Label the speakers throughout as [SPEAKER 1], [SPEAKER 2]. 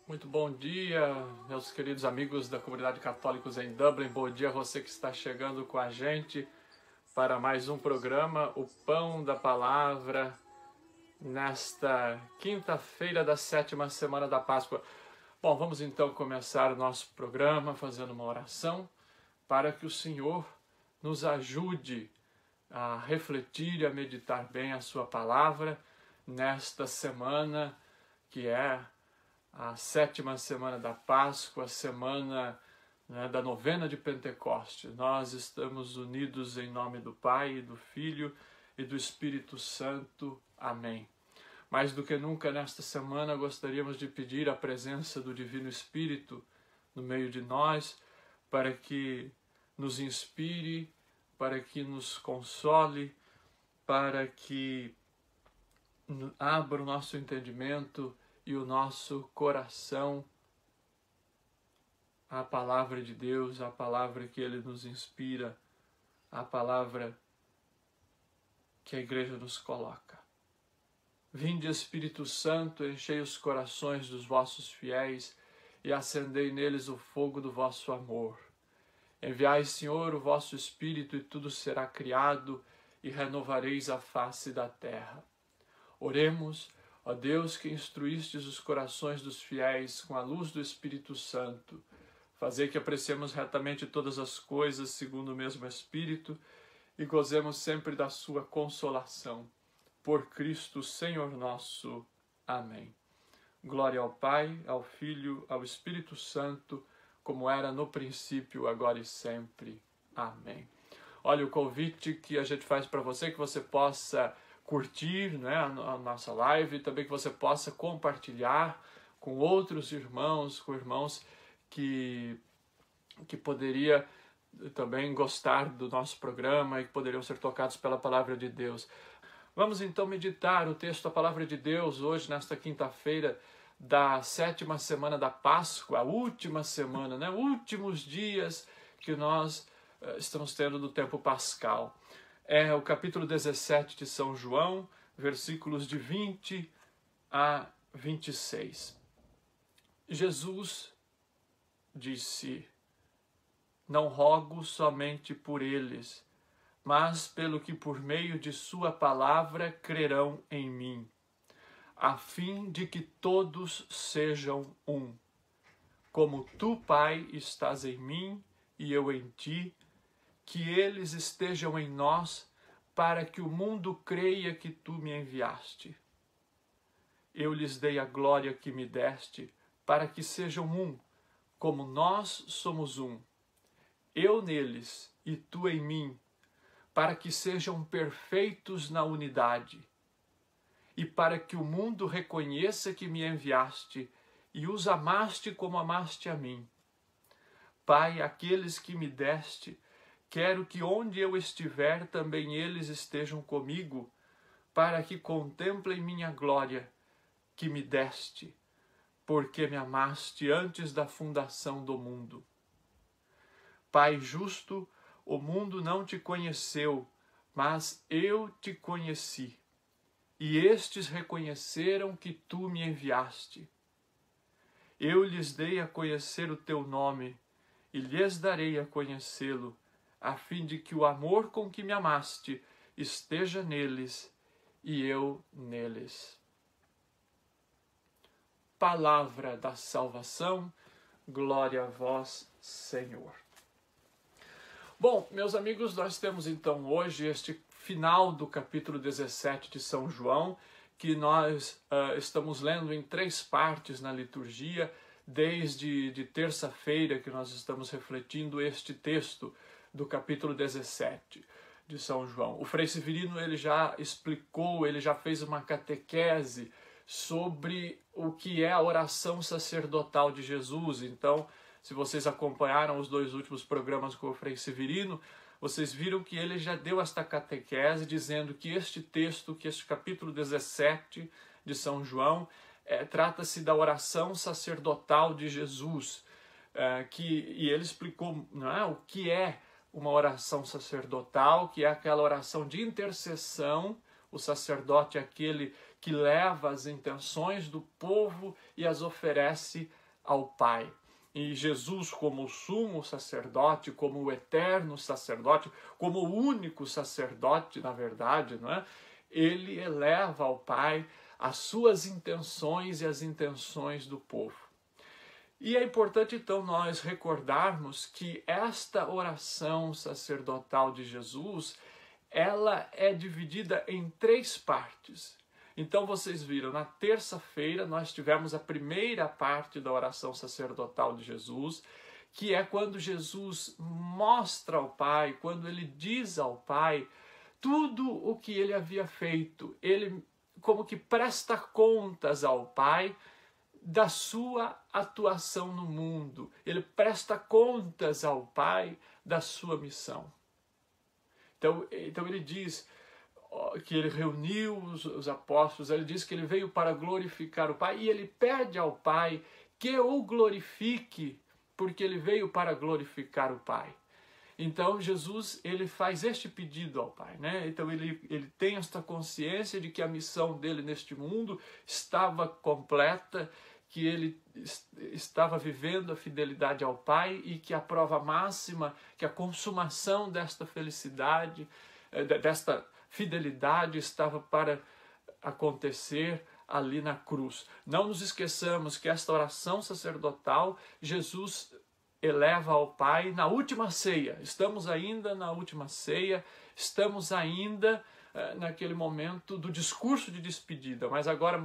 [SPEAKER 1] Muito bom dia, meus queridos amigos da comunidade católicos em Dublin. Bom dia a você que está chegando com a gente para mais um programa, O Pão da Palavra, nesta quinta-feira da 7ª semana da Páscoa. Bom, vamos então começar o nosso programa fazendo uma oração para que o Senhor nos ajude a refletir e a meditar bem a sua palavra nesta semana que é a 7ª semana da Páscoa, a semana da novena de Pentecostes. Nós estamos unidos em nome do Pai, do Filho e do Espírito Santo. Amém. Mais do que nunca nesta semana gostaríamos de pedir a presença do Divino Espírito no meio de nós, para que nos inspire, para que nos console, para que abra o nosso entendimento e o nosso coração à palavra de Deus, à palavra que Ele nos inspira, à palavra que a Igreja nos coloca. Vinde, Espírito Santo, enchei os corações dos vossos fiéis e acendei neles o fogo do vosso amor. Enviai, Senhor, o vosso Espírito e tudo será criado e renovareis a face da terra. Oremos. Ó Deus, que instruístes os corações dos fiéis com a luz do Espírito Santo, fazei que apreciemos retamente todas as coisas segundo o mesmo Espírito e gozemos sempre da sua consolação. Por Cristo, Senhor nosso. Amém. Glória ao Pai, ao Filho, ao Espírito Santo, como era no princípio, agora e sempre. Amém. Olha o convite que a gente faz para você, que você possa curtir, né, a nossa live, também que você possa compartilhar com outros irmãos, com irmãos que poderia também gostar do nosso programa e que poderiam ser tocados pela palavra de Deus. Vamos então meditar o texto da palavra de Deus hoje, nesta quinta-feira da 7ª semana da Páscoa, a última semana, né, últimos dias que nós estamos tendo do tempo pascal. É o capítulo 17 de São João, versículos de 20 a 26. Jesus disse: Não rogo somente por eles, mas pelo que por meio de sua palavra crerão em mim, a fim de que todos sejam um. Como tu, Pai, estás em mim e eu em ti, que eles estejam em nós, para que o mundo creia que tu me enviaste. Eu lhes dei a glória que me deste, para que sejam um, como nós somos um. Eu neles e tu em mim, para que sejam perfeitos na unidade, e para que o mundo reconheça que me enviaste e os amaste como amaste a mim. Pai, aqueles que me deste, quero que onde eu estiver também eles estejam comigo, para que contemplem minha glória que me deste, porque me amaste antes da fundação do mundo. Pai justo, o mundo não te conheceu, mas eu te conheci, e estes reconheceram que tu me enviaste. Eu lhes dei a conhecer o teu nome, e lhes darei a conhecê-lo, a fim de que o amor com que me amaste esteja neles e eu neles. Palavra da salvação, glória a vós, Senhor. Bom, meus amigos, nós temos então hoje este final do capítulo 17 de São João, que nós estamos lendo em 3 partes na liturgia, desde terça-feira que nós estamos refletindo este texto do capítulo 17 de São João. O Frei Severino ele já explicou, ele já fez uma catequese sobre o que é a oração sacerdotal de Jesus. Então, se vocês acompanharam os 2 últimos programas com o Frei Severino, vocês viram que ele já deu esta catequese dizendo que este texto, que este capítulo 17 de São João, trata-se da oração sacerdotal de Jesus. E ele explicou, não é, o que é uma oração sacerdotal, que é aquela oração de intercessão, O sacerdote é aquele que leva as intenções do povo e as oferece ao Pai. E Jesus, como o sumo sacerdote, como o eterno sacerdote, como o único sacerdote, na verdade, não é? Ele eleva ao Pai as suas intenções e as intenções do povo. E é importante, então, nós recordarmos que esta oração sacerdotal de Jesus, ela é dividida em 3 partes. Então, vocês viram, na terça-feira nós tivemos a primeira parte da oração sacerdotal de Jesus, que é quando Jesus mostra ao Pai, quando ele diz ao Pai tudo o que ele havia feito. Ele como que presta contas ao Pai da sua atuação no mundo. Ele presta contas ao Pai da sua missão. Então ele diz que ele reuniu os apóstolos, ele diz que ele veio para glorificar o Pai, e ele pede ao Pai que o glorifique, porque ele veio para glorificar o Pai. Então Jesus, ele faz este pedido ao Pai, né? Então ele tem esta consciência de que a missão dele neste mundo estava completa, que ele estava vivendo a fidelidade ao Pai e que a prova máxima, que a consumação desta felicidade, desta fidelidade estava para acontecer ali na cruz. Não nos esqueçamos que esta oração sacerdotal, Jesus eleva ao Pai na última ceia. Estamos ainda na última ceia, estamos ainda naquele momento do discurso de despedida, mas agora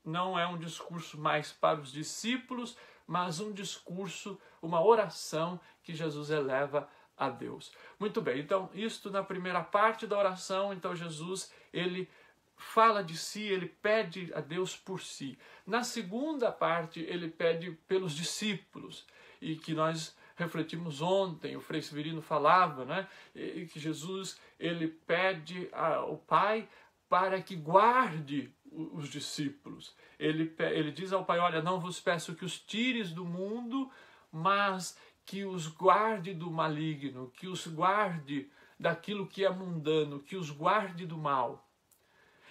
[SPEAKER 1] não é um discurso mais para os discípulos, mas um discurso, uma oração que Jesus eleva a Deus. Muito bem, então isto na primeira parte da oração. Então Jesus, ele fala de si, ele pede a Deus por si. Na segunda parte, ele pede pelos discípulos, e que nós refletimos ontem, o Frei Severino falava, né? E que Jesus, ele pede ao Pai para que guarde os discípulos. Ele diz ao Pai, olha, não vos peço que os tires do mundo, mas que os guarde do maligno, que os guarde daquilo que é mundano, que os guarde do mal.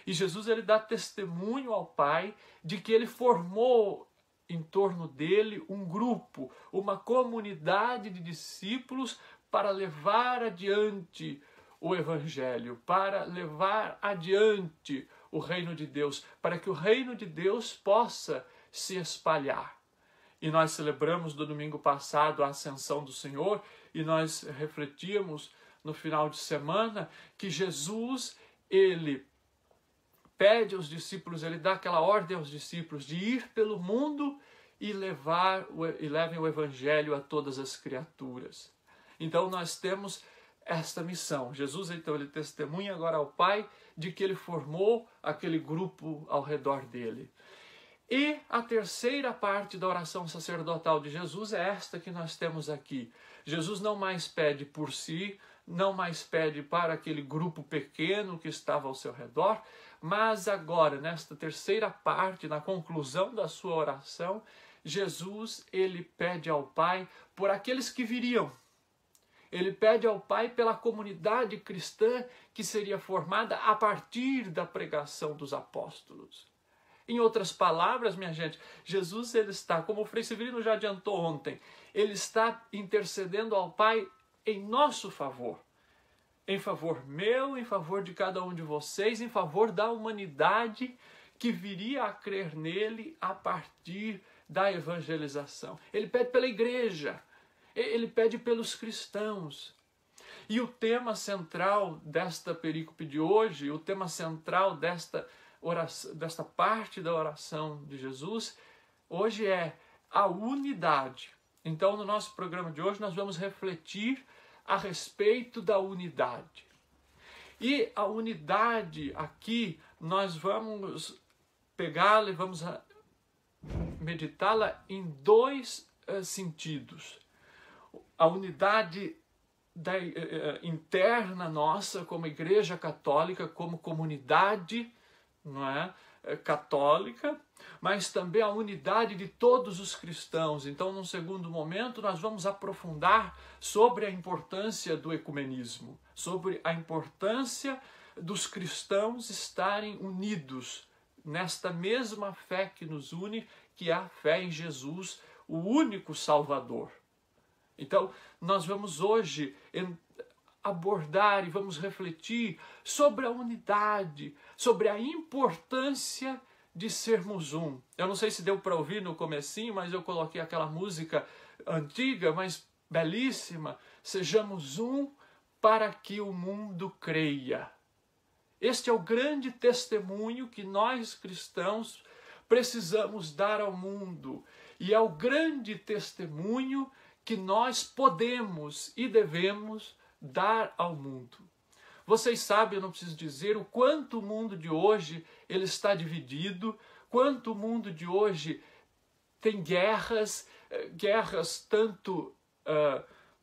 [SPEAKER 1] E Jesus, ele dá testemunho ao Pai de que ele formou em torno dele um grupo, uma comunidade de discípulos para levar adiante o Evangelho, para levar adiante o reino de Deus, para que o reino de Deus possa se espalhar. E nós celebramos no domingo passado a Ascensão do Senhor, e nós refletíamos no final de semana que Jesus, ele pede aos discípulos, ele dá aquela ordem aos discípulos de ir pelo mundo e levem o Evangelho a todas as criaturas. Então nós temos esta missão. Jesus, então, ele testemunha agora ao Pai de que ele formou aquele grupo ao redor dele. E a terceira parte da oração sacerdotal de Jesus é esta que nós temos aqui. Jesus não mais pede por si, não mais pede para aquele grupo pequeno que estava ao seu redor, mas agora, nesta terceira parte, na conclusão da sua oração, Jesus, ele pede ao Pai por aqueles que viriam. Ele pede ao Pai pela comunidade cristã que seria formada a partir da pregação dos apóstolos. Em outras palavras, minha gente, Jesus, ele está, como o Frei Severino já adiantou ontem, ele está intercedendo ao Pai em nosso favor. Em favor meu, em favor de cada um de vocês, em favor da humanidade que viria a crer nele a partir da evangelização. Ele pede pela igreja, ele pede pelos cristãos. E o tema central desta perícope de hoje, o tema central desta parte da oração de Jesus, hoje é a unidade. Então, no nosso programa de hoje, nós vamos refletir a respeito da unidade. E a unidade aqui, nós vamos pegá-la e vamos meditá-la em 2 sentidos. A unidade interna nossa como Igreja Católica, como comunidade, não é, católica, mas também a unidade de todos os cristãos. Então, num segundo momento, nós vamos aprofundar sobre a importância do ecumenismo, sobre a importância dos cristãos estarem unidos nesta mesma fé que nos une, que é a fé em Jesus, o único Salvador. Então, nós vamos hoje abordar e vamos refletir sobre a unidade, sobre a importância de sermos um. Eu não sei se deu para ouvir no comecinho, mas eu coloquei aquela música antiga, mas belíssima. Sejamos um para que o mundo creia. Este é o grande testemunho que nós cristãos precisamos dar ao mundo. E é o grande testemunho que nós podemos e devemos dar ao mundo. Vocês sabem, eu não preciso dizer, o quanto o mundo de hoje ele está dividido, quanto o mundo de hoje tem guerras tanto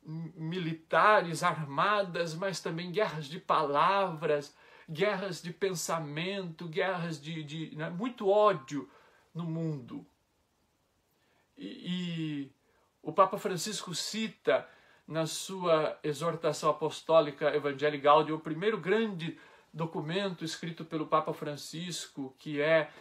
[SPEAKER 1] militares, armadas, mas também guerras de palavras, guerras de pensamento, guerras de muito ódio no mundo. E o Papa Francisco cita na sua exortação apostólica Evangelii Gaudium, o primeiro grande documento escrito pelo Papa Francisco, que é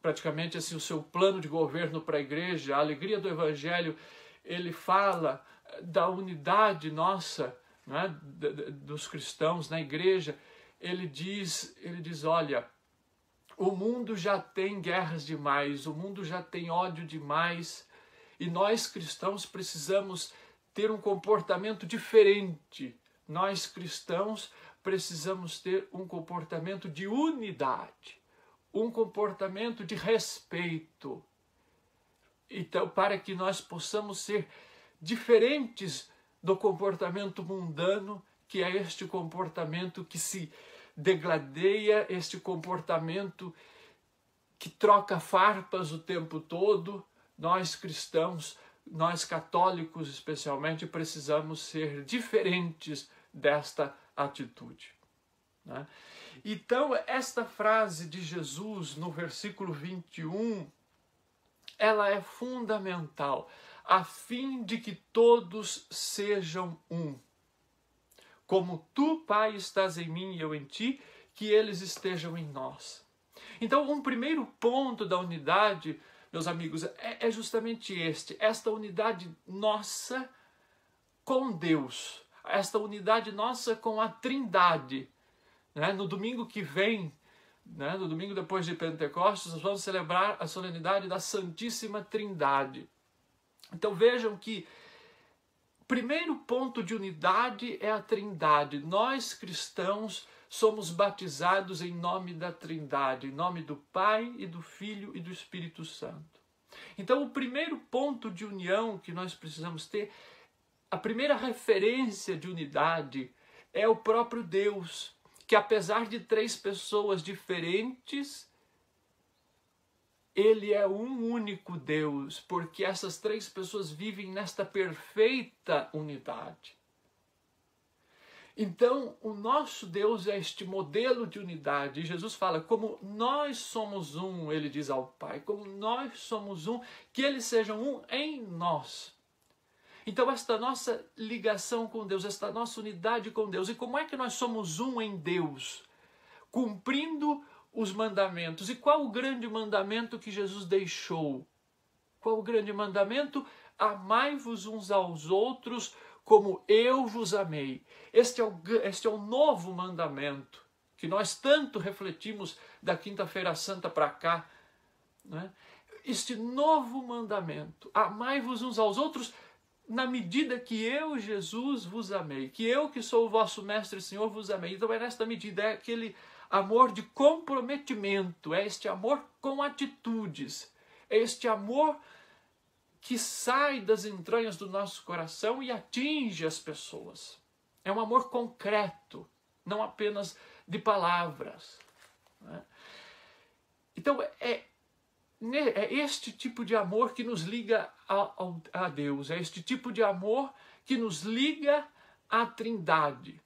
[SPEAKER 1] praticamente assim, o seu plano de governo para a igreja, a alegria do Evangelho. Ele fala da unidade nossa, né, dos cristãos na igreja. Ele diz, olha, o mundo já tem guerras demais, o mundo já tem ódio demais, e nós cristãos precisamos ter um comportamento diferente. Nós cristãos precisamos ter um comportamento de unidade, um comportamento de respeito. Então, para que nós possamos ser diferentes do comportamento mundano, que é este comportamento que se degladeia, este comportamento que troca farpas o tempo todo, nós cristãos, nós católicos especialmente, precisamos ser diferentes desta atitude, né? Então, esta frase de Jesus no versículo 21, ela é fundamental, a fim de que todos sejam um. Como tu, Pai, estás em mim e eu em ti, que eles estejam em nós. Então, um primeiro ponto da unidade, meus amigos, é justamente esta unidade nossa com Deus, esta unidade nossa com a Trindade. Né? No domingo que vem, né, no domingo depois de Pentecostes, nós vamos celebrar a solenidade da Santíssima Trindade. Então vejam que o primeiro ponto de unidade é a Trindade. Nós cristãos somos batizados em nome da Trindade, em nome do Pai e do Filho e do Espírito Santo. Então o primeiro ponto de união que nós precisamos ter, a primeira referência de unidade é o próprio Deus, que apesar de três pessoas diferentes, Ele é um único Deus, porque essas três pessoas vivem nesta perfeita unidade. Então, o nosso Deus é este modelo de unidade. E Jesus fala, como nós somos um, Ele diz ao Pai, como nós somos um, que eles sejam um em nós. Então, esta nossa ligação com Deus, esta nossa unidade com Deus, e como é que nós somos um em Deus? Cumprindo os mandamentos. E qual o grande mandamento que Jesus deixou? Qual o grande mandamento? Amai-vos uns aos outros como eu vos amei. Este é o novo mandamento que nós tanto refletimos da Quinta-feira Santa para cá, né? Este novo mandamento, amai-vos uns aos outros na medida que eu, Jesus, vos amei, que eu que sou o vosso mestre e Senhor vos amei. Então é nesta medida, é aquele amor de comprometimento, é este amor com atitudes, é este amor que sai das entranhas do nosso coração e atinge as pessoas. É um amor concreto, não apenas de palavras, né? Então é este tipo de amor que nos liga a Deus, é este tipo de amor que nos liga à Trindade.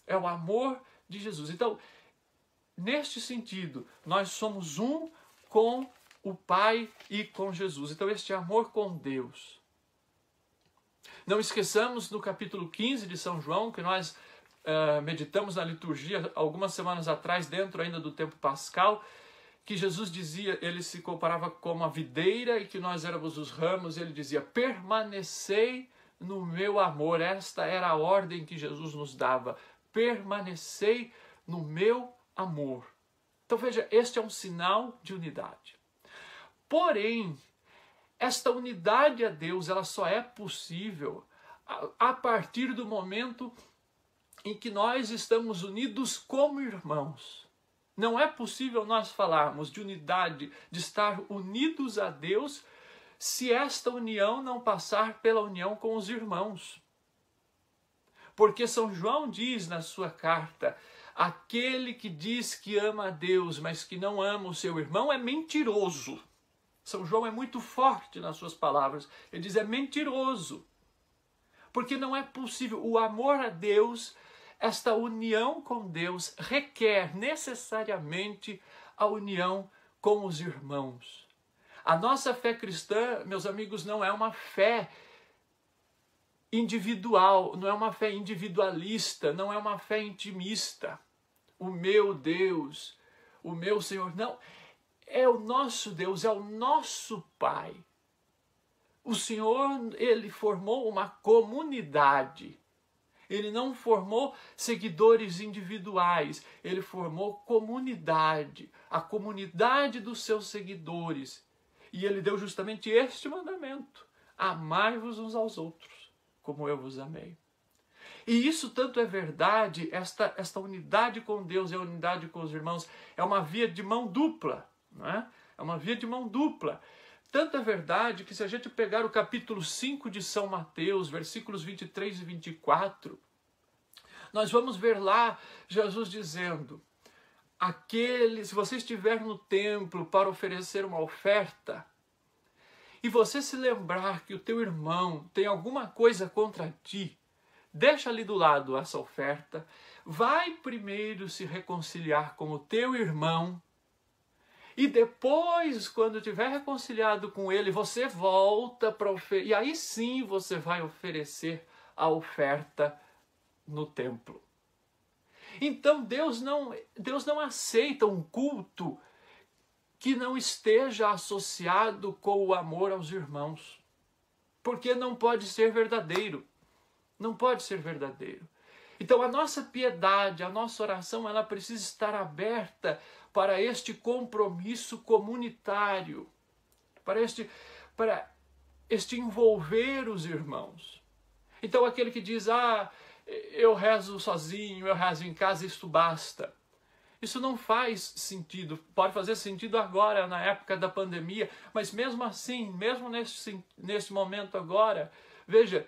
[SPEAKER 1] É o amor de Jesus. Então, neste sentido, nós somos um com o Pai e com Jesus. Então, este amor com Deus. Não esqueçamos no capítulo 15 de São João que nós meditamos na liturgia algumas semanas atrás, dentro ainda do tempo pascal, que Jesus dizia, ele se comparava como a videira e que nós éramos os ramos, ele dizia, permanecei no meu amor. Esta era a ordem que Jesus nos dava, permanecei no meu amor. Então veja, este é um sinal de unidade. Porém, esta unidade a Deus, ela só é possível a partir do momento em que nós estamos unidos como irmãos. Não é possível nós falarmos de unidade, de estar unidos a Deus, se esta união não passar pela união com os irmãos. Porque São João diz na sua carta, aquele que diz que ama a Deus, mas que não ama o seu irmão, é mentiroso. São João é muito forte nas suas palavras. Ele diz, é mentiroso. Porque não é possível. O amor a Deus, esta união com Deus, requer necessariamente a união com os irmãos. A nossa fé cristã, meus amigos, não é uma fé individual, não é uma fé individualista, não é uma fé intimista. O meu Deus, o meu Senhor, não. É o nosso Deus, é o nosso Pai. O Senhor, ele formou uma comunidade. Ele não formou seguidores individuais, ele formou comunidade, a comunidade dos seus seguidores. E ele deu justamente este mandamento: amai-vos uns aos outros, como eu vos amei. E isso tanto é verdade, esta unidade com Deus e a unidade com os irmãos é uma via de mão dupla, não é? É uma via de mão dupla. Tanto é verdade que se a gente pegar o capítulo 5 de São Mateus, versículos 23 e 24, nós vamos ver lá Jesus dizendo, se você estiver no templo para oferecer uma oferta, e você se lembrar que o teu irmão tem alguma coisa contra ti, deixa ali do lado essa oferta, vai primeiro se reconciliar com o teu irmão, e depois, quando tiver reconciliado com ele, você volta para oferecer, e aí sim você vai oferecer a oferta no templo. Então Deus não aceita um culto que não esteja associado com o amor aos irmãos, porque não pode ser verdadeiro. Não pode ser verdadeiro. Então a nossa piedade, a nossa oração, ela precisa estar aberta para este compromisso comunitário, para este envolver os irmãos. Então aquele que diz, eu rezo sozinho, eu rezo em casa, isto basta. Isso não faz sentido, pode fazer sentido agora, na época da pandemia, mas mesmo assim, mesmo nesse momento agora, veja,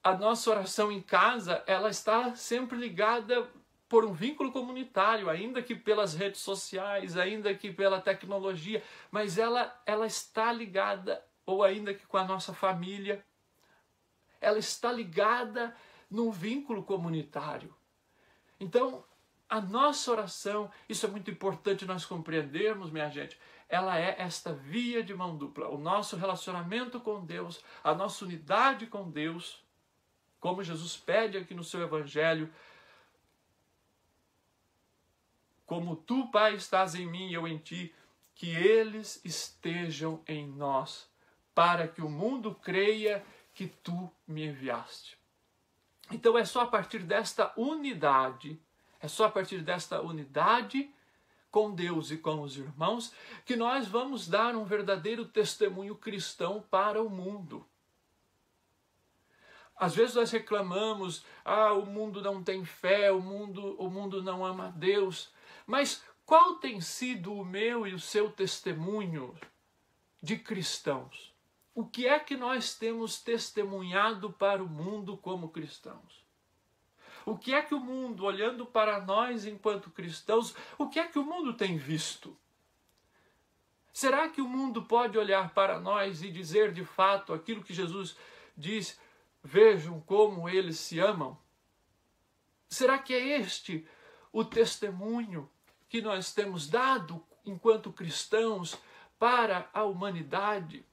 [SPEAKER 1] a nossa oração em casa, ela está sempre ligada por um vínculo comunitário, ainda que pelas redes sociais, ainda que pela tecnologia, mas ela está ligada, ou ainda que com a nossa família, ela está ligada num vínculo comunitário. Então, a nossa oração, isso é muito importante nós compreendermos, minha gente, ela é esta via de mão dupla. O nosso relacionamento com Deus, a nossa unidade com Deus, como Jesus pede aqui no seu Evangelho, como tu, Pai, estás em mim e eu em ti, que eles estejam em nós, para que o mundo creia que tu me enviaste. Então é só a partir desta unidade, com Deus e com os irmãos, que nós vamos dar um verdadeiro testemunho cristão para o mundo. Às vezes nós reclamamos, o mundo não tem fé, o mundo não ama a Deus. Mas qual tem sido o meu e o seu testemunho de cristãos? O que é que nós temos testemunhado para o mundo como cristãos? O que é que o mundo, olhando para nós enquanto cristãos, o que é que o mundo tem visto? Será que o mundo pode olhar para nós e dizer de fato aquilo que Jesus diz, vejam como eles se amam? Será que é este o testemunho que nós temos dado enquanto cristãos para a humanidade,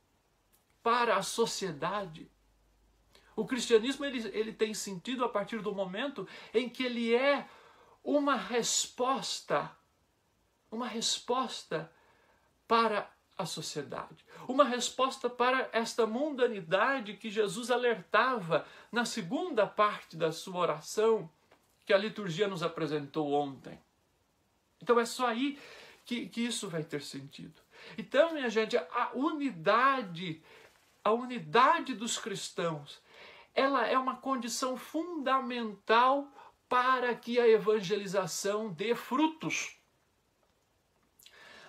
[SPEAKER 1] para a sociedade? O cristianismo ele tem sentido a partir do momento em que ele é uma resposta para a sociedade, uma resposta para esta mundanidade que Jesus alertava na segunda parte da sua oração, que a liturgia nos apresentou ontem. Então é só aí que isso vai ter sentido. Então, minha gente, a unidade dos cristãos, ela é uma condição fundamental para que a evangelização dê frutos.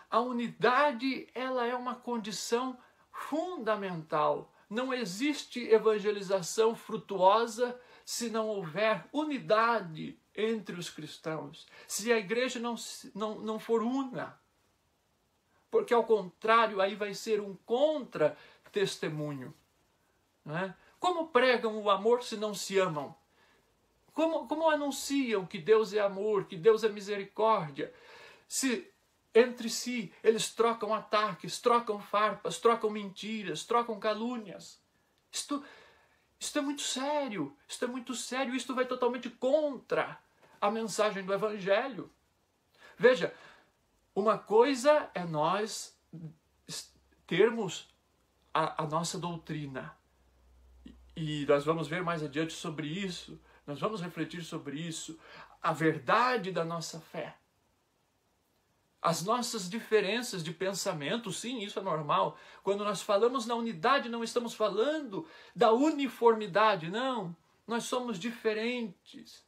[SPEAKER 1] A unidade, ela é uma condição fundamental. Não existe evangelização frutuosa se não houver unidade entre os cristãos, se a igreja não for una. Porque, ao contrário, aí vai ser um contra-testemunho. Não é? Como pregam o amor se não se amam? Como anunciam que Deus é amor, que Deus é misericórdia, se entre si eles trocam ataques, trocam farpas, trocam mentiras, trocam calúnias? Isto é muito sério, isto vai totalmente contra a mensagem do Evangelho. Veja, uma coisa é nós termos a nossa doutrina, e nós vamos ver mais adiante sobre isso, nós vamos refletir sobre isso, a verdade da nossa fé. As nossas diferenças de pensamento, sim, isso é normal. Quando nós falamos na unidade, não estamos falando da uniformidade, não. Nós somos diferentes.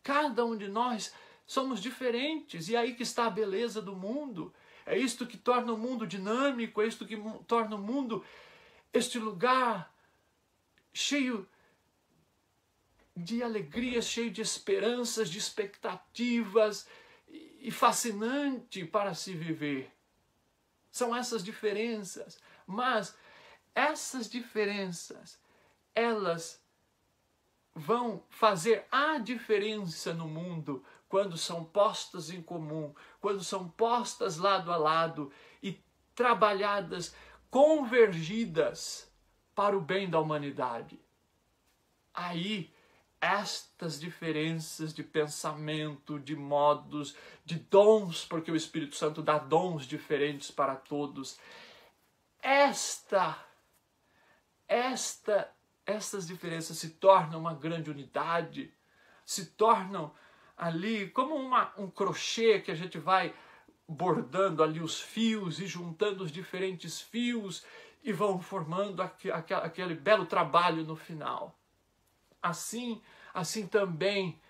[SPEAKER 1] Cada um de nós somos diferentes. E é aí que está a beleza do mundo. É isto que torna o mundo dinâmico, é isto que torna o mundo este lugar cheio de alegrias, cheio de esperanças, de expectativas, e fascinante para se viver. São essas diferenças, mas essas diferenças, elas vão fazer a diferença no mundo quando são postas em comum, quando são postas lado a lado e trabalhadas, convergidas para o bem da humanidade. Aí, estas diferenças de pensamento, de modos, de dons, porque o Espírito Santo dá dons diferentes para todos. Estas diferenças se tornam uma grande unidade, se tornam ali como um crochê que a gente vai bordando ali os fios e juntando os diferentes fios e vão formando aquele belo trabalho no final. Assim também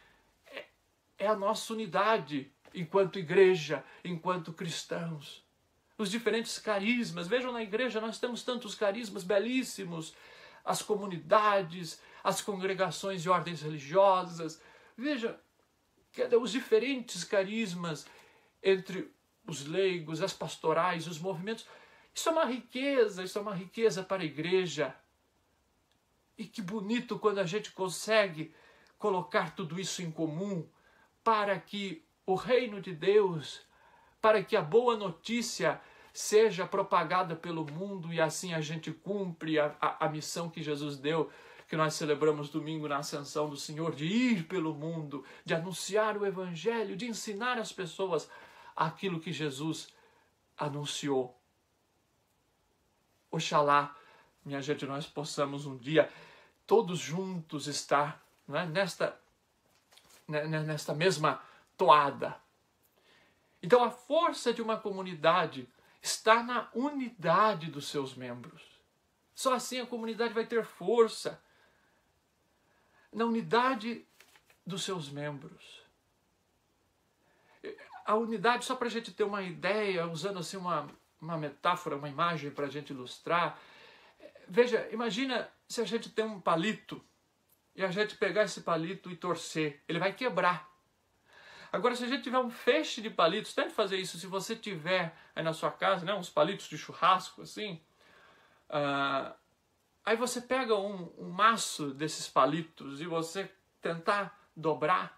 [SPEAKER 1] é a nossa unidade enquanto igreja, enquanto cristãos. Os diferentes carismas, vejam, na igreja nós temos tantos carismas belíssimos, as comunidades, as congregações de ordens religiosas. Veja, os diferentes carismas entre os leigos, as pastorais, os movimentos. Isso é uma riqueza para a igreja. E que bonito quando a gente consegue colocar tudo isso em comum para que o reino de Deus, para que a boa notícia seja propagada pelo mundo e assim a gente cumpre a missão que Jesus deu, que nós celebramos domingo na Ascensão do Senhor, de ir pelo mundo, de anunciar o Evangelho, de ensinar às pessoas aquilo que Jesus anunciou. Oxalá, minha gente, nós possamos um dia todos juntos estar, não é, nesta mesma toada. Então a força de uma comunidade está na unidade dos seus membros. Só assim a comunidade vai ter força. Na unidade dos seus membros. A unidade, só para a gente ter uma ideia, usando assim uma metáfora, uma imagem para a gente ilustrar. Veja, imagina se a gente tem um palito e a gente pegar esse palito e torcer, ele vai quebrar. Agora, se a gente tiver um feixe de palitos, tente fazer isso, se você tiver aí na sua casa, né, uns palitos de churrasco, assim, aí você pega um maço desses palitos e você tentar dobrar,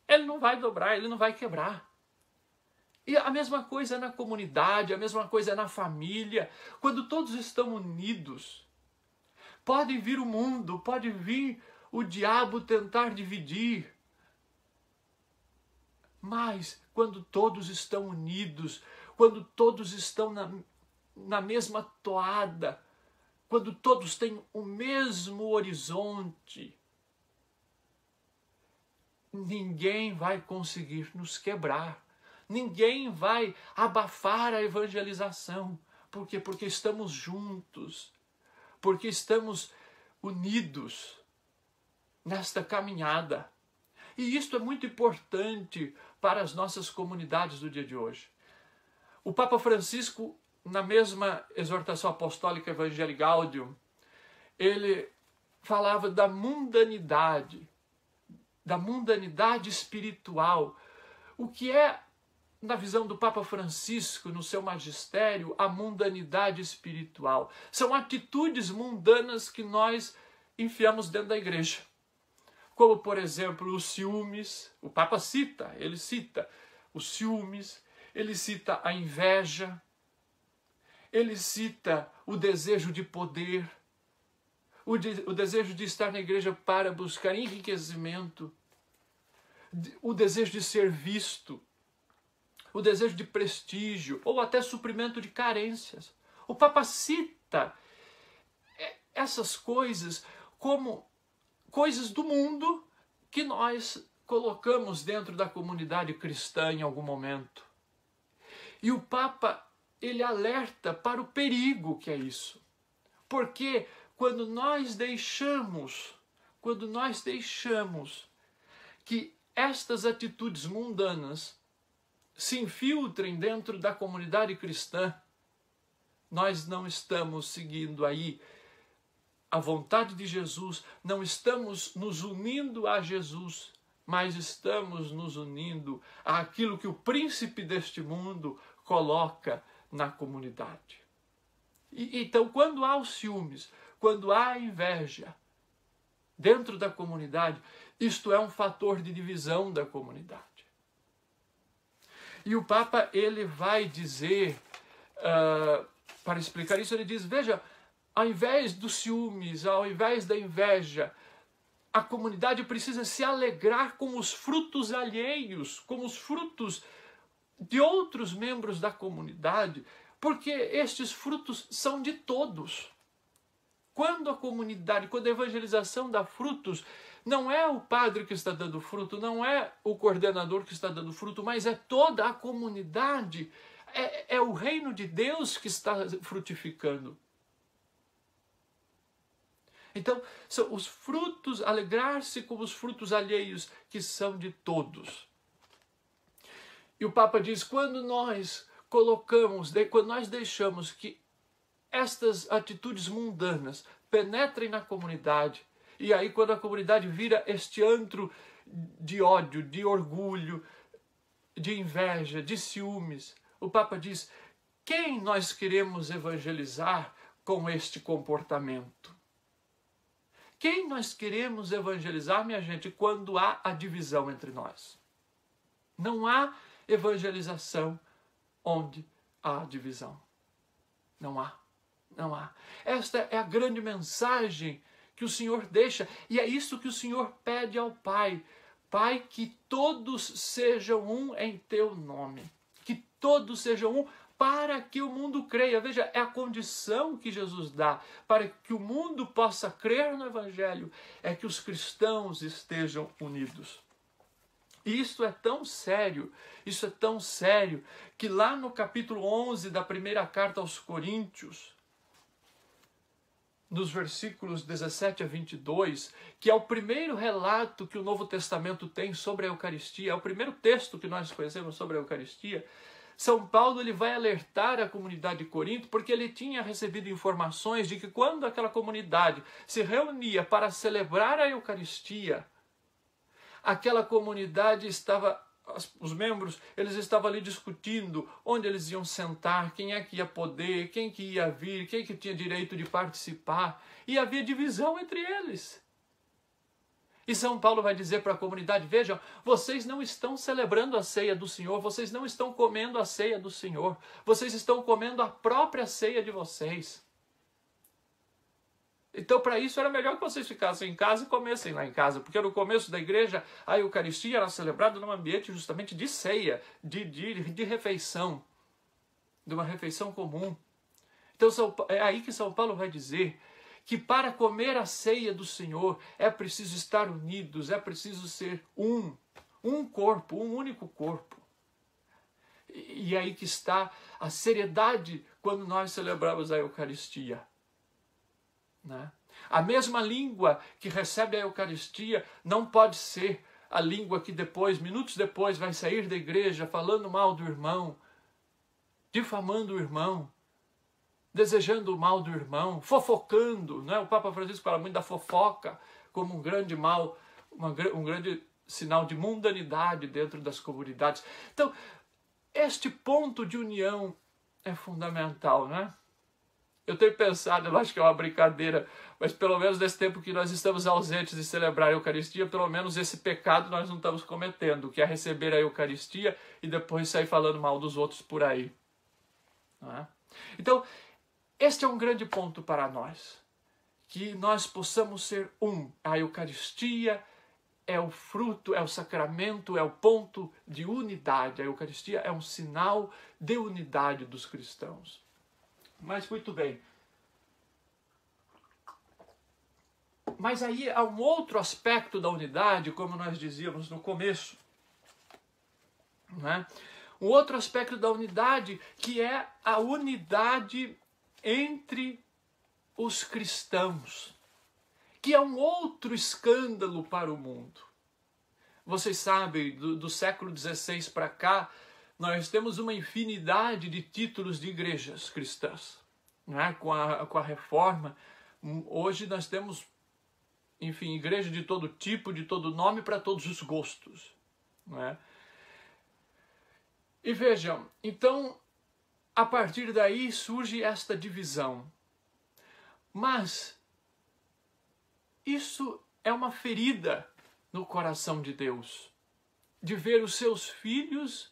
[SPEAKER 1] ele não vai dobrar, ele não vai quebrar. E a mesma coisa é na comunidade, a mesma coisa é na família, quando todos estão unidos. Pode vir o mundo, pode vir o diabo tentar dividir. Mas quando todos estão unidos, quando todos estão na mesma toada, quando todos têm o mesmo horizonte, ninguém vai conseguir nos quebrar. Ninguém vai abafar a evangelização. Por quê? Porque estamos juntos. Porque estamos unidos nesta caminhada. E isto é muito importante para as nossas comunidades do dia de hoje. O Papa Francisco, na mesma exortação apostólica Evangelii Gaudium, ele falava da mundanidade espiritual. O que é, na visão do Papa Francisco, no seu magistério, a mundanidade espiritual? São atitudes mundanas que nós enfiamos dentro da igreja. Como, por exemplo, os ciúmes. O Papa cita os ciúmes, ele cita a inveja, ele cita o desejo de poder, o desejo de estar na igreja para buscar enriquecimento, o desejo de ser visto, o desejo de prestígio ou até suprimento de carências. O Papa cita essas coisas como coisas do mundo que nós colocamos dentro da comunidade cristã em algum momento. E o Papa, ele alerta para o perigo que é isso. Porque quando nós deixamos que estas atitudes mundanas se infiltrem dentro da comunidade cristã, nós não estamos seguindo aí a vontade de Jesus, não estamos nos unindo a Jesus, mas estamos nos unindo àquilo que o príncipe deste mundo coloca na comunidade. Então, quando há os ciúmes, quando há a inveja dentro da comunidade, isto é um fator de divisão da comunidade. E o Papa, ele vai dizer, para explicar isso, ele diz, veja, ao invés dos ciúmes, ao invés da inveja, a comunidade precisa se alegrar com os frutos alheios, com os frutos de outros membros da comunidade, porque estes frutos são de todos. Quando a comunidade, quando a evangelização dá frutos, não é o padre que está dando fruto, não é o coordenador que está dando fruto, mas é toda a comunidade, é o reino de Deus que está frutificando. Então, são os frutos, alegrar-se com os frutos alheios que são de todos. E o Papa diz, quando nós deixamos que estas atitudes mundanas penetrem na comunidade, e aí quando a comunidade vira este antro de ódio, de orgulho, de inveja, de ciúmes, o Papa diz, quem nós queremos evangelizar com este comportamento? Quem nós queremos evangelizar, minha gente, quando há a divisão entre nós? Não há evangelização onde há divisão. Não há. Não há. Esta é a grande mensagem que o Senhor deixa, e é isso que o Senhor pede ao Pai. Pai, que todos sejam um em teu nome. Que todos sejam um para que o mundo creia. Veja, é a condição que Jesus dá para que o mundo possa crer no Evangelho, é que os cristãos estejam unidos. E isso é tão sério, que lá no capítulo 11 da primeira carta aos Coríntios, nos versículos 17 a 22, que é o primeiro relato que o Novo Testamento tem sobre a Eucaristia, é o primeiro texto que nós conhecemos sobre a Eucaristia, São Paulo ele vai alertar a comunidade de Corinto, porque ele tinha recebido informações de que quando aquela comunidade se reunia para celebrar a Eucaristia, aquela comunidade estava, os membros, eles estavam ali discutindo onde eles iam sentar, quem é que ia poder, quem que ia vir, quem que tinha direito de participar, e havia divisão entre eles. E São Paulo vai dizer para a comunidade, vejam, vocês não estão celebrando a ceia do Senhor, vocês não estão comendo a ceia do Senhor, vocês estão comendo a própria ceia de vocês. Então, para isso, era melhor que vocês ficassem em casa e comessem lá em casa, porque no começo da igreja, a Eucaristia era celebrada num ambiente justamente de ceia, de refeição, de uma refeição comum. Então, é aí que São Paulo vai dizer que para comer a ceia do Senhor é preciso estar unidos, é preciso ser um corpo, um único corpo. E é aí que está a seriedade quando nós celebramos a Eucaristia. Né? A mesma língua que recebe a Eucaristia não pode ser a língua que depois, minutos depois, vai sair da igreja falando mal do irmão, difamando o irmão, desejando o mal do irmão, fofocando. Né? O Papa Francisco fala muito da fofoca como um grande mal, um grande sinal de mundanidade dentro das comunidades. Então, este ponto de união é fundamental, né? Eu tenho pensado, eu acho que é uma brincadeira, mas pelo menos nesse tempo que nós estamos ausentes de celebrar a Eucaristia, pelo menos esse pecado nós não estamos cometendo, que é receber a Eucaristia e depois sair falando mal dos outros por aí. Não é? Então, este é um grande ponto para nós, que nós possamos ser um. A Eucaristia é o fruto, é o sacramento, é o ponto de unidade. A Eucaristia é um sinal de unidade dos cristãos. Mas muito bem. Mas aí há um outro aspecto da unidade, como nós dizíamos no começo. Né? Um outro aspecto da unidade que é a unidade entre os cristãos, que é um outro escândalo para o mundo. Vocês sabem, do século XVI para cá, nós temos uma infinidade de títulos de igrejas cristãs. Né? Com a reforma, hoje nós temos, enfim, igreja de todo tipo, de todo nome, para todos os gostos. Né? E vejam, então, a partir daí surge esta divisão. Mas isso é uma ferida no coração de Deus, de ver os seus filhos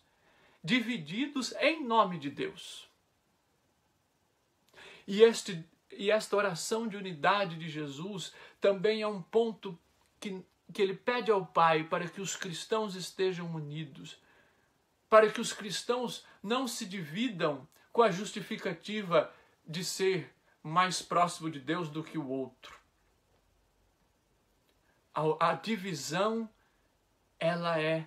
[SPEAKER 1] divididos em nome de Deus. E esta oração de unidade de Jesus também é um ponto que ele pede ao Pai para que os cristãos estejam unidos, para que os cristãos não se dividam com a justificativa de ser mais próximo de Deus do que o outro. A divisão, ela é,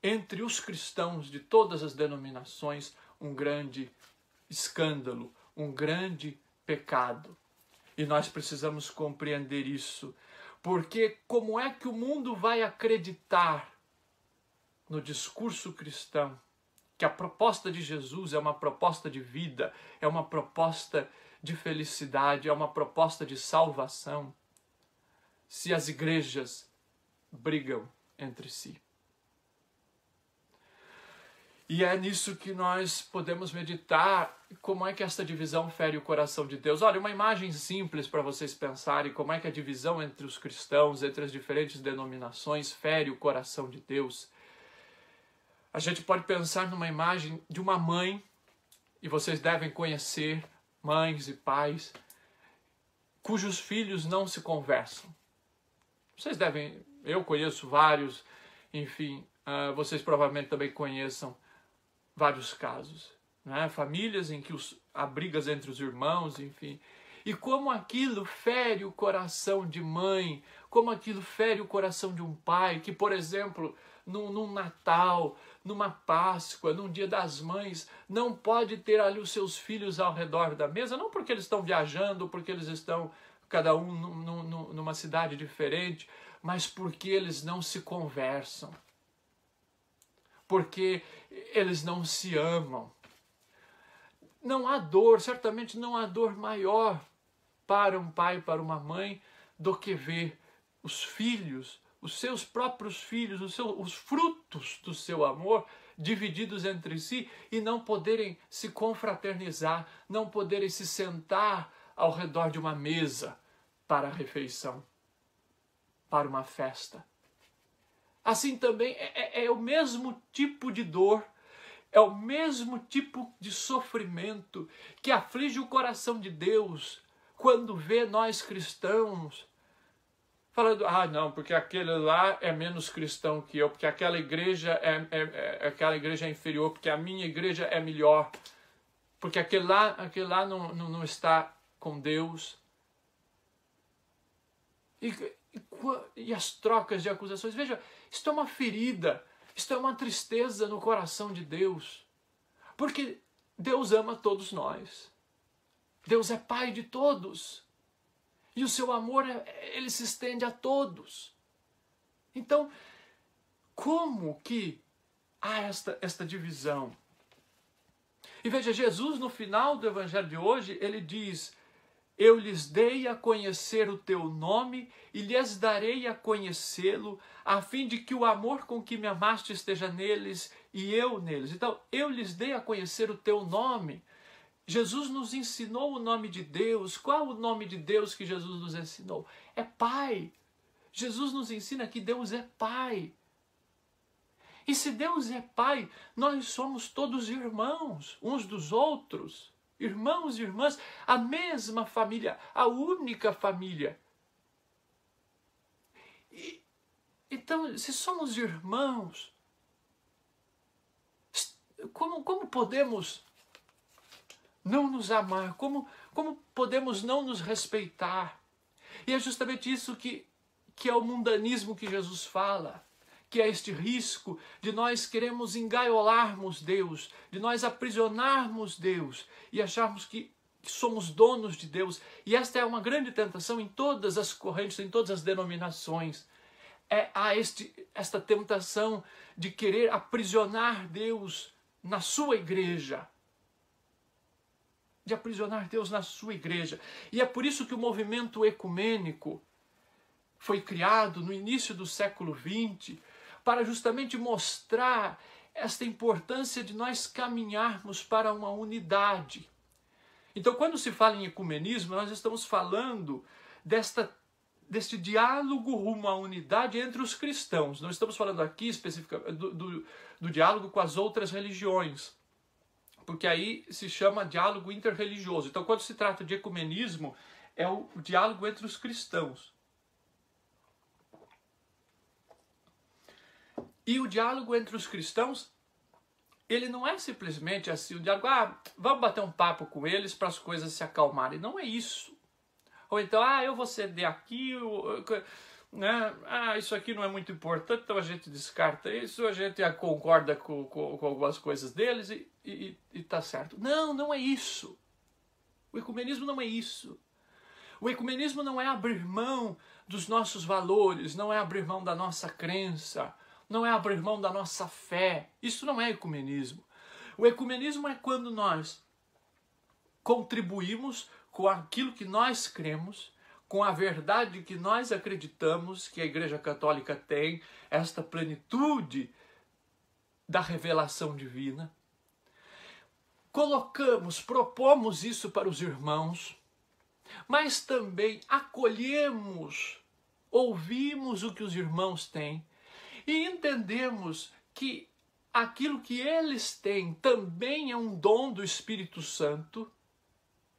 [SPEAKER 1] entre os cristãos de todas as denominações, um grande escândalo, um grande pecado. E nós precisamos compreender isso, porque como é que o mundo vai acreditar no discurso cristão que a proposta de Jesus é uma proposta de vida, é uma proposta de felicidade, é uma proposta de salvação, se as igrejas brigam entre si? E é nisso que nós podemos meditar como é que esta divisão fere o coração de Deus. Olha, uma imagem simples para vocês pensarem como é que a divisão entre os cristãos, entre as diferentes denominações, fere o coração de Deus. A gente pode pensar numa imagem de uma mãe, e vocês devem conhecer mães e pais, cujos filhos não se conversam. Vocês devem, eu conheço vários, enfim, vocês provavelmente também conheçam vários casos, né? Famílias em que há brigas entre os irmãos, enfim. E como aquilo fere o coração de mãe, como aquilo fere o coração de um pai, que, por exemplo, num Natal, numa Páscoa, num Dia das Mães, não pode ter ali os seus filhos ao redor da mesa, não porque eles estão viajando, porque eles estão cada um numa cidade diferente, mas porque eles não se conversam, porque eles não se amam. Não há dor, certamente não há dor maior para um pai, para uma mãe, do que ver os filhos, os seus próprios filhos, os frutos do seu amor divididos entre si e não poderem se confraternizar, não poderem se sentar ao redor de uma mesa para a refeição, para uma festa. Assim também é o mesmo tipo de dor, é o mesmo tipo de sofrimento que aflige o coração de Deus
[SPEAKER 2] quando vê nós cristãos falando, ah, não, porque aquele lá é menos cristão que eu, porque aquela igreja aquela igreja é inferior, porque a minha igreja é melhor, porque aquele lá não está com Deus. E as trocas de acusações, veja, isto é uma ferida, isto é uma tristeza no coração de Deus, porque Deus ama todos nós, Deus é Pai de todos, e o seu amor, ele se estende a todos. Então, como que há esta divisão? E veja, Jesus no final do evangelho de hoje, ele diz, eu lhes dei a conhecer o teu nome e lhes darei a conhecê-lo, a fim de que o amor com que me amaste esteja neles e eu neles. Então, eu lhes dei a conhecer o teu nome. Jesus nos ensinou o nome de Deus. Qual o nome de Deus que Jesus nos ensinou? É Pai. Jesus nos ensina que Deus é Pai. E se Deus é Pai, nós somos todos irmãos uns dos outros. Irmãos e irmãs, a mesma família, a única família. Então, se somos irmãos, como podemos não nos amar? Como podemos não nos respeitar? E é justamente isso que é o mundanismo que Jesus fala, que é este risco de nós queremos engaiolarmos Deus, de nós aprisionarmos Deus e acharmos que somos donos de Deus. E esta é uma grande tentação em todas as correntes, em todas as denominações. Há esta tentação de querer aprisionar Deus na sua igreja. De aprisionar Deus na sua igreja. E é por isso que o movimento ecumênico foi criado no início do século XX, para justamente mostrar esta importância de nós caminharmos para uma unidade. Então, quando se fala em ecumenismo, nós estamos falando deste diálogo rumo à unidade entre os cristãos. Não estamos falando aqui especificamente do diálogo com as outras religiões, porque aí se chama diálogo interreligioso. Então, quando se trata de ecumenismo, é o diálogo entre os cristãos. E o diálogo entre os cristãos, ele não é simplesmente assim, o diálogo, vamos bater um papo com eles para as coisas se acalmarem. Não é isso. Ou então, eu vou ceder aqui, né? Isso aqui não é muito importante, então a gente descarta isso, a gente concorda com algumas coisas deles e tá certo. Não é isso. O ecumenismo não é isso. O ecumenismo não é abrir mão dos nossos valores, não é abrir mão da nossa crença, não é abrir mão da nossa fé. Isso não é ecumenismo. O ecumenismo é quando nós contribuímos com aquilo que nós cremos, com a verdade que nós acreditamos que a Igreja Católica tem, esta plenitude da revelação divina. Propomos isso para os irmãos, mas também acolhemos, ouvimos o que os irmãos têm, e entendemos que aquilo que eles têm também é um dom do Espírito Santo,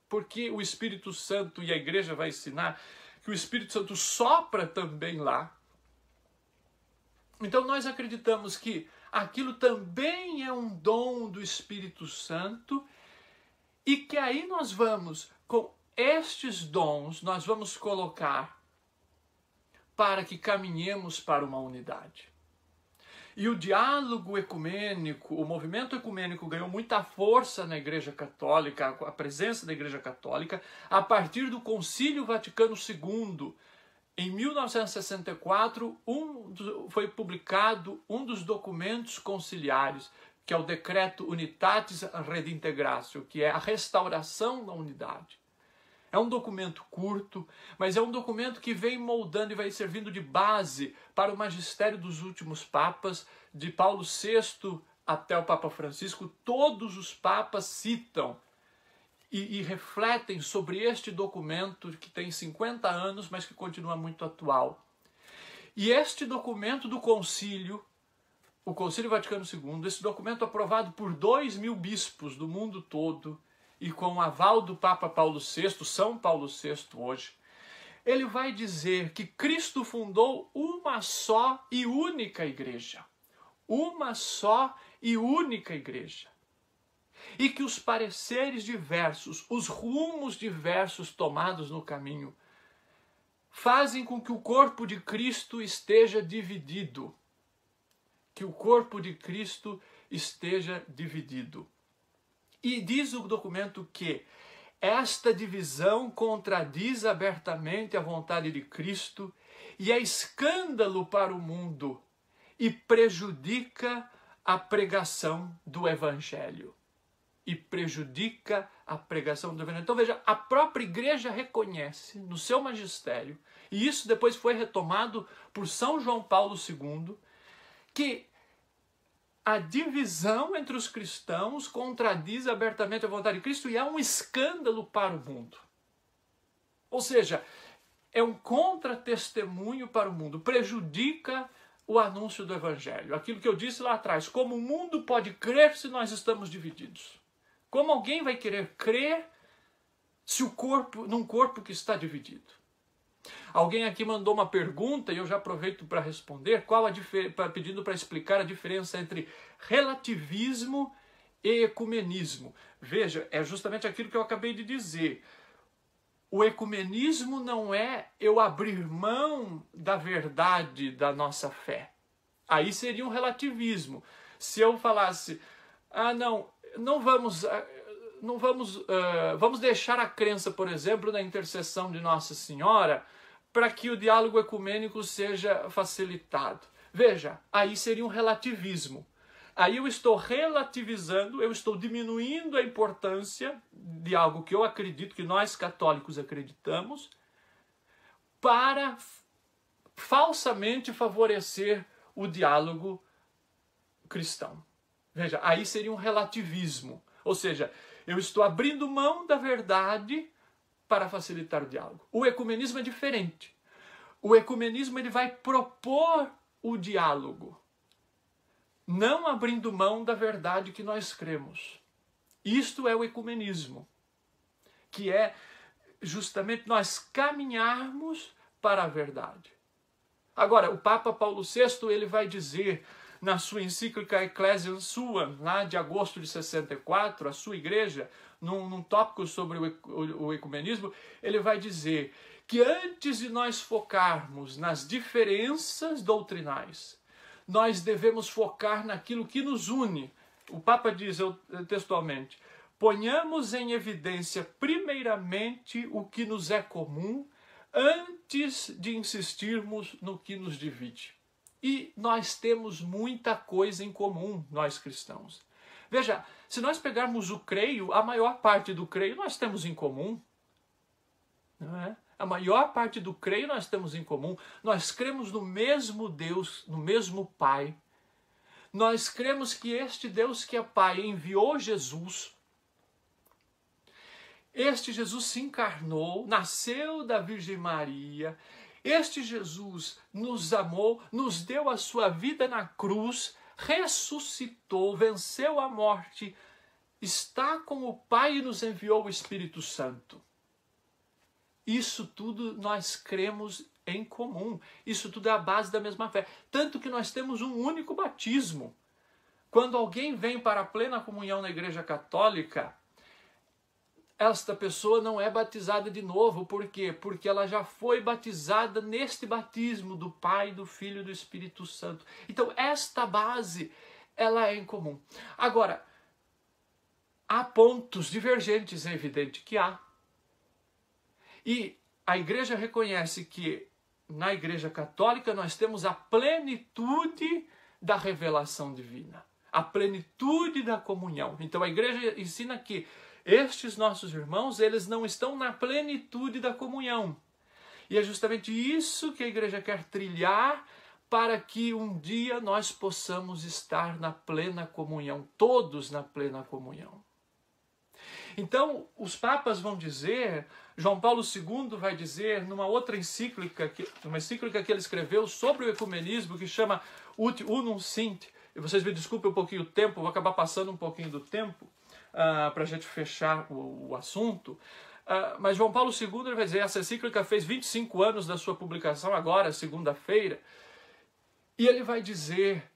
[SPEAKER 2] porque o Espírito Santo, e a igreja vai ensinar, que o Espírito Santo sopra também lá. Então nós acreditamos que aquilo também é um dom do Espírito Santo, e que aí nós vamos, com estes dons, nós vamos colocar para que caminhemos para uma unidade. E o diálogo ecumênico, o movimento ecumênico ganhou muita força na Igreja Católica, a presença da Igreja Católica, a partir do Concílio Vaticano II. Em 1964, foi publicado um dos documentos conciliares, que é o Decreto Unitatis Redintegratio, que é a restauração da unidade. É um documento curto, mas é um documento que vem moldando e vai servindo de base para o magistério dos últimos papas, de Paulo VI até o Papa Francisco. Todos os papas citam e refletem sobre este documento que tem 50 anos, mas que continua muito atual. E este documento do concílio, o Concílio Vaticano II, esse documento aprovado por 2.000 bispos do mundo todo, e com o aval do Papa Paulo VI, São Paulo VI hoje, ele vai dizer que Cristo fundou uma só e única igreja. Uma só e única igreja. E que os pareceres diversos, os rumos diversos tomados no caminho, fazem com que o corpo de Cristo esteja dividido. Que o corpo de Cristo esteja dividido. E diz o documento que esta divisão contradiz abertamente a vontade de Cristo e é escândalo para o mundo e prejudica a pregação do Evangelho. E prejudica a pregação do Evangelho. Então veja, a própria igreja reconhece no seu magistério, e isso depois foi retomado por São João Paulo II, que a divisão entre os cristãos contradiz abertamente a vontade de Cristo e é um escândalo para o mundo. Ou seja, é um contra-testemunho para o mundo, prejudica o anúncio do Evangelho. Aquilo que eu disse lá atrás, como o mundo pode crer se nós estamos divididos? Como alguém vai querer crer se num corpo que está dividido? Alguém aqui mandou uma pergunta e eu já aproveito para responder, pedindo para explicar a diferença entre relativismo e ecumenismo. Veja, é justamente aquilo que eu acabei de dizer. O ecumenismo não é eu abrir mão da verdade da nossa fé. Aí seria um relativismo. Se eu falasse, vamos deixar a crença, por exemplo, na intercessão de Nossa Senhora, para que o diálogo ecumênico seja facilitado. Veja, aí seria um relativismo. Aí eu estou relativizando, eu estou diminuindo a importância de algo que eu acredito, que nós católicos acreditamos, para falsamente favorecer o diálogo cristão. Veja, aí seria um relativismo. Ou seja, eu estou abrindo mão da verdade para facilitar o diálogo. O ecumenismo é diferente. O ecumenismo ele vai propor o diálogo, não abrindo mão da verdade que nós cremos. Isto é o ecumenismo, que é justamente nós caminharmos para a verdade. Agora, o Papa Paulo VI ele vai dizer na sua encíclica Ecclesiam Suam, lá de agosto de 64, a sua igreja, num tópico sobre o ecumenismo, ele vai dizer que antes de nós focarmos nas diferenças doutrinais, nós devemos focar naquilo que nos une. O Papa diz textualmente, ponhamos em evidência primeiramente o que nos é comum antes de insistirmos no que nos divide. E nós temos muita coisa em comum, nós cristãos. Veja, se nós pegarmos o creio, a maior parte do creio nós temos em comum. Não é? A maior parte do creio nós temos em comum. Nós cremos no mesmo Deus, no mesmo Pai. Nós cremos que este Deus que é Pai enviou Jesus. Este Jesus se encarnou, nasceu da Virgem Maria. Este Jesus nos amou, nos deu a sua vida na cruz, ressuscitou, venceu a morte, está com o Pai e nos enviou o Espírito Santo. Isso tudo nós cremos em comum. Isso tudo é a base da mesma fé. Tanto que nós temos um único batismo. Quando alguém vem para a plena comunhão na Igreja Católica, esta pessoa não é batizada de novo. Por quê? Porque ela já foi batizada neste batismo do Pai, do Filho e do Espírito Santo. Então, esta base, ela é em comum. Agora, há pontos divergentes, é evidente que há. E a Igreja reconhece que na Igreja Católica nós temos a plenitude da revelação divina, a plenitude da comunhão. Então a Igreja ensina que estes nossos irmãos, eles não estão na plenitude da comunhão. E é justamente isso que a Igreja quer trilhar para que um dia nós possamos estar na plena comunhão, todos na plena comunhão. Então, os papas vão dizer, João Paulo II vai dizer, numa outra encíclica, uma encíclica que ele escreveu sobre o ecumenismo, que chama Ut Unum Sint, e vocês me desculpem um pouquinho o tempo, vou acabar passando um pouquinho do tempo,
[SPEAKER 1] para a gente fechar o assunto. Mas João Paulo II ele vai dizer, essa encíclica fez 25 anos da sua publicação agora, segunda-feira, e ele vai dizer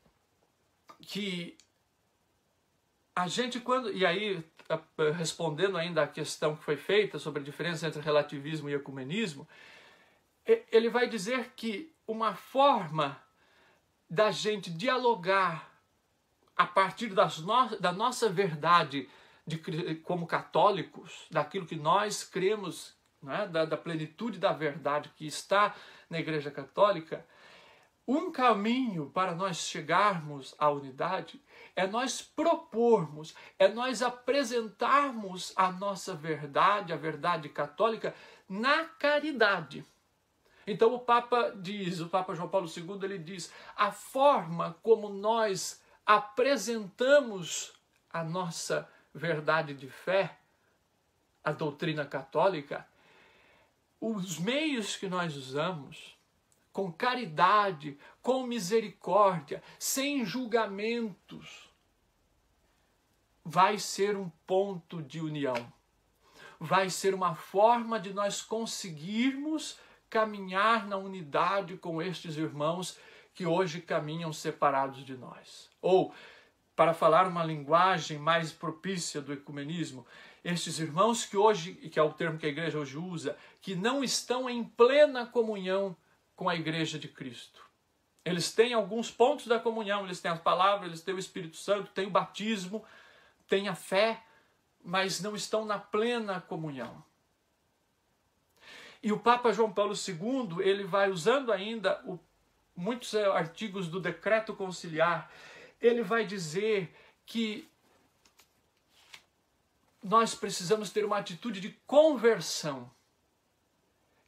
[SPEAKER 1] que a gente quando... E aí, respondendo ainda à questão que foi feita sobre a diferença entre relativismo e ecumenismo, ele vai dizer que uma forma da gente dialogar a partir da nossa verdade como católicos, daquilo que nós cremos, né, da plenitude da verdade que está na Igreja Católica, um caminho para nós chegarmos à unidade é nós propormos, é nós apresentarmos a nossa verdade, a verdade católica, na caridade. Então o Papa João Paulo II, ele diz, a forma como nós apresentamos a nossa verdade de fé, a doutrina católica, os meios que nós usamos, com caridade, com misericórdia, sem julgamentos, vai ser um ponto de união. Vai ser uma forma de nós conseguirmos caminhar na unidade com estes irmãos que hoje caminham separados de nós. Ou, para falar uma linguagem mais propícia do ecumenismo, estes irmãos que hoje, que é o termo que a igreja hoje usa, que não estão em plena comunhão com a Igreja de Cristo. Eles têm alguns pontos da comunhão, eles têm a palavra, eles têm o Espírito Santo, têm o batismo, têm a fé, mas não estão na plena comunhão. E o Papa João Paulo II, ele vai usando ainda muitos artigos do Decreto Conciliar, ele vai dizer que nós precisamos ter uma atitude de conversão,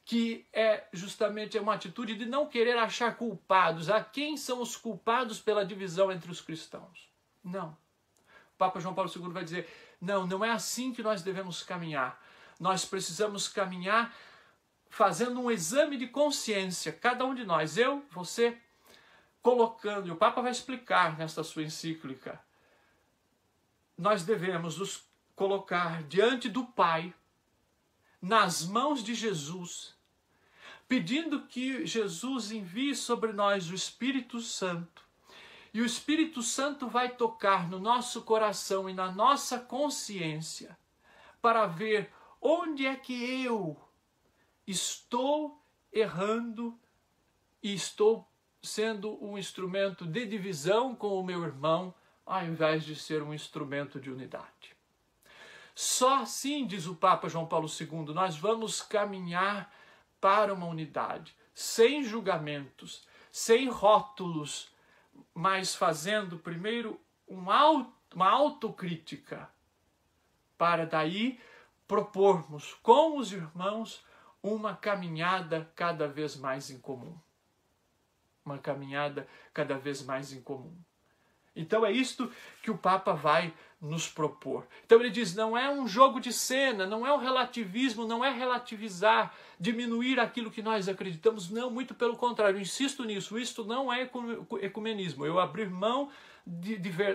[SPEAKER 1] que é justamente uma atitude de não querer achar culpados. Quem são os culpados pela divisão entre os cristãos? Não. O Papa João Paulo II vai dizer, não é assim que nós devemos caminhar. Nós precisamos caminhar fazendo um exame de consciência, cada um de nós, eu, você, colocando, e o Papa vai explicar nesta sua encíclica, nós devemos nos colocar diante do Pai, nas mãos de Jesus, pedindo que Jesus envie sobre nós o Espírito Santo. E o Espírito Santo vai tocar no nosso coração e na nossa consciência para ver onde é que eu estou errando e estou sendo um instrumento de divisão com o meu irmão, ao invés de ser um instrumento de unidade. Só assim, diz o Papa João Paulo II, nós vamos caminhar para uma unidade, sem julgamentos, sem rótulos, mas fazendo primeiro uma autocrítica, para daí propormos com os irmãos uma caminhada cada vez mais em comum. Uma caminhada cada vez mais em comum. Então é isto que o Papa vai nos propor. Então ele diz, não é um jogo de cena, não é um relativismo, não é relativizar, diminuir aquilo que nós acreditamos, não, muito pelo contrário, eu insisto nisso, isto não é ecumenismo, eu abrir mão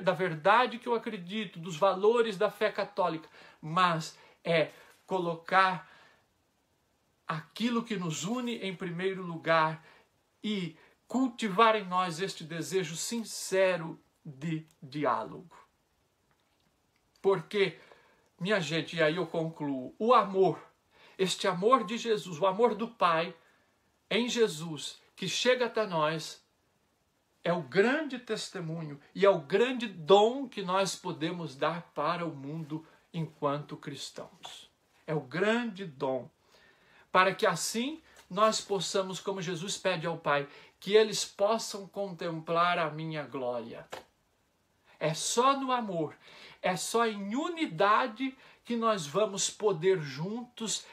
[SPEAKER 1] da verdade que eu acredito, dos valores da fé católica, mas é colocar aquilo que nos une em primeiro lugar e cultivar em nós este desejo sincero de diálogo. Porque, minha gente, e aí eu concluo, o amor, este amor de Jesus, o amor do Pai em Jesus, que chega até nós, é o grande testemunho e é o grande dom que nós podemos dar para o mundo enquanto cristãos. É o grande dom, para que assim nós possamos, como Jesus pede ao Pai, que eles possam contemplar a minha glória. É só no amor, é só em unidade que nós vamos poder juntos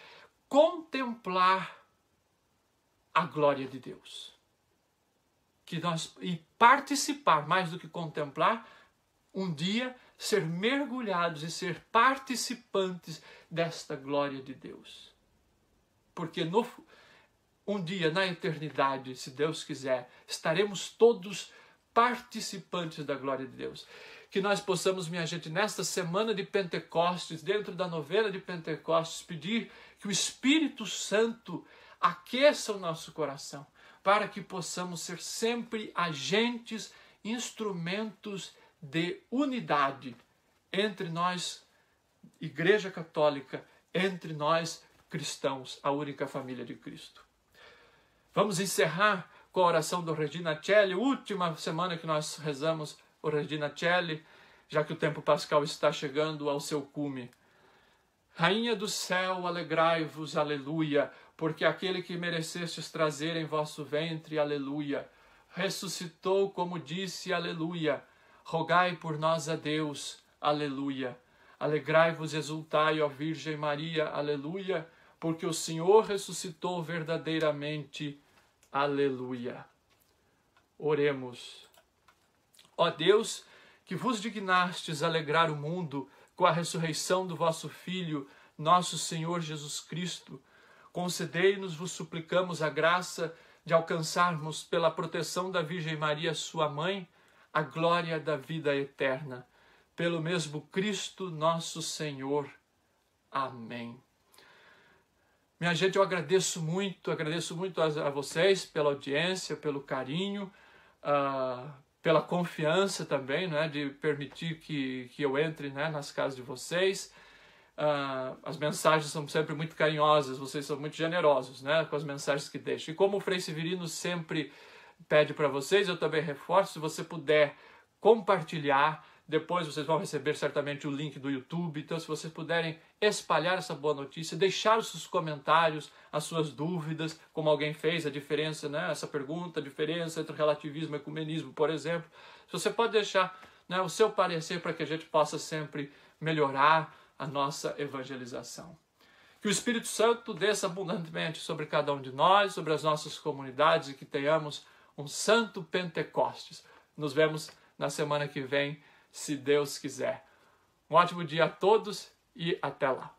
[SPEAKER 1] contemplar a glória de Deus. E participar, mais do que contemplar, um dia ser mergulhados e ser participantes desta glória de Deus. Porque um dia, na eternidade, se Deus quiser, estaremos todos participantes da glória de Deus.
[SPEAKER 2] que nós possamos, minha gente, nesta semana de Pentecostes, dentro da novena de Pentecostes, pedir que o Espírito Santo aqueça o nosso coração, para que possamos ser sempre agentes, instrumentos de unidade entre nós, Igreja Católica, entre nós, cristãos, a única família de Cristo. Vamos encerrar com a oração do Regina Coeli, última semana que nós rezamos o Regina Coeli, já que o tempo pascal está chegando ao seu cume. Rainha do céu, alegrai-vos, aleluia, porque aquele que merecestes trazer em vosso ventre, aleluia, ressuscitou como disse, aleluia. Rogai por nós a Deus, aleluia. Alegrai-vos, exultai, ó Virgem Maria, aleluia, porque o Senhor ressuscitou verdadeiramente, aleluia. Oremos. Ó Deus, que vos dignastes alegrar o mundo com a ressurreição do vosso Filho, nosso Senhor Jesus Cristo, concedei-nos, vos suplicamos, a graça de alcançarmos, pela proteção da Virgem Maria, sua mãe, a glória da vida eterna. Pelo mesmo Cristo nosso Senhor. Amém. Minha gente, eu agradeço muito a vocês pela audiência, pelo carinho, pela confiança também, né, de permitir que eu entre, né, nas casas de vocês. As mensagens são sempre muito carinhosas, vocês são muito generosos, né, com as mensagens que deixam. E como o Frei Severino sempre pede para vocês, eu também reforço, se você puder compartilhar, depois vocês vão receber certamente o link do YouTube, então se vocês puderem espalhar essa boa notícia, deixar os seus comentários, as suas dúvidas, como alguém fez, a diferença, né, essa pergunta, a diferença entre relativismo e ecumenismo, por exemplo. Se você pode deixar, né, o seu parecer para que a gente possa sempre melhorar a nossa evangelização. Que o Espírito Santo desça abundantemente sobre cada um de nós, sobre as nossas comunidades, e que tenhamos um santo Pentecostes. Nos vemos na semana que vem, se Deus quiser. Um ótimo dia a todos e até lá.